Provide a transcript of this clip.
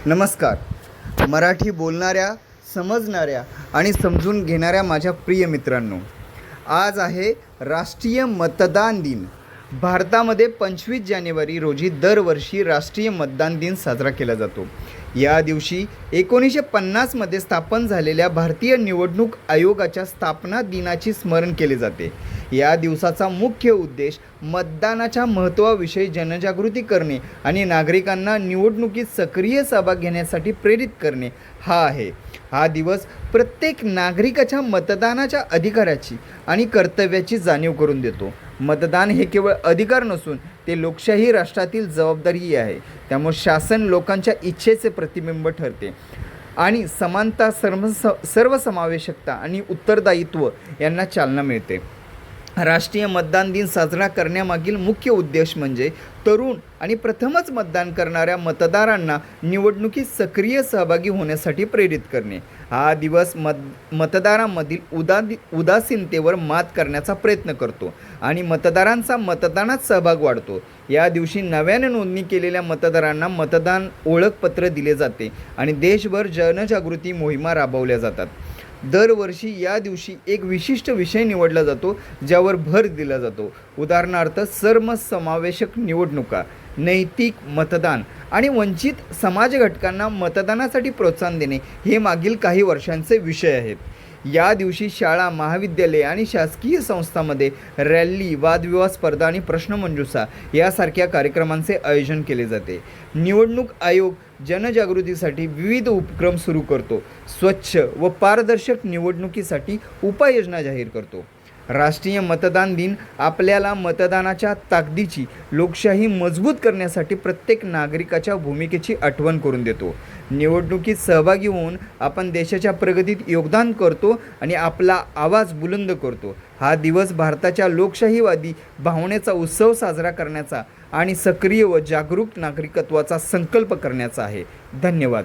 नमस्कार. मराठी बोलणाऱ्या, समजणाऱ्या आणि समजून घेणाऱ्या माझ्या प्रिय मित्रांनो, आज आहे राष्ट्रीय मतदान दिन. भारतामध्ये 25 जानेवारी रोजी दरवर्षी राष्ट्रीय मतदान दिन साजरा केला जातो. या दिवशी 1950मध्ये स्थापन झालेल्या भारतीय निवडणूक आयोगाच्या स्थापना दिनाची स्मरण केले जाते. या दिवसाचा मुख्य उद्देश मतदानाच्या महत्त्वाविषयी जनजागृती करणे आणि नागरिकांना निवडणुकीत सक्रिय सहभाग घेण्यासाठी प्रेरित करणे हा आहे. हा दिवस प्रत्येक नागरिकाच्या मतदानाच्या अधिकाराची आणि कर्तव्याची जाणीव करून देतो. मतदान हे केवळ अधिकार नसून ते लोकशाही राष्ट्रातील जबाबदारी आहे. त्यामुळे शासन लोकांच्या इच्छेचे प्रतिबिंब ठरते आणि समानता, सर्वसमावेशकता आणि उत्तरदायित्व यांना चालना मिळते. राष्ट्रीय मतदान दिन साजरा करण्यामागील मुख्य उद्देश म्हणजे तरुण आणि प्रथमच मतदान करणाऱ्या मतदारांना निवडणुकीत सक्रिय सहभागी होण्यासाठी प्रेरित करणे. हा दिवस मतदारांमधील उदासीनतेवर मात करण्याचा प्रयत्न करतो आणि मतदारांचा मतदानात सहभाग वाढतो. या दिवशी नव्याने नोंदणी केलेल्या मतदारांना मतदान ओळखपत्र दिले जाते आणि देशभर जनजागृती मोहिमा राबवल्या जातात. दरवर्षी या दिवशी एक विशिष्ट विषय निवडला जातो ज्यावर भर दिला जातो. उदाहरणार्थ, सर्वसमावेशक निवडणुका, नैतिक मतदान आणि वंचित समाज घटकांना मतदानासाठी प्रोत्साहन देणे हे मागील काही वर्षांचे विषय आहेत. या दिवशी शाळा, महाविद्यालये आणि शासकीय संस्थांमध्ये रॅली, वादविवाद स्पर्धा आणि प्रश्नमंजुषा यासारख्या कार्यक्रमांचे आयोजन केले जाते. निवडणूक आयोग जनजागृतीसाठी विविध उपक्रम सुरू करतो. स्वच्छ व पारदर्शक निवडणुकीसाठी उपाययोजना जाहीर करतो. राष्ट्रीय मतदान दिन आपल्याला मतदानाच्या ताकदीची, लोकशाही मजबूत करण्यासाठी प्रत्येक नागरिकाच्या भूमिकेची आठवण करून देतो. निवडणुकीत सहभागी होऊन आपण देशाच्या प्रगतीत योगदान करतो आणि आपला आवाज बुलंद करतो. हा दिवस भारताच्या लोकशाहीवादी भावनेचा उत्सव साजरा करण्याचा आणि सक्रिय व जागरूक नागरिकत्वाचा संकल्प करण्याचा आहे. धन्यवाद.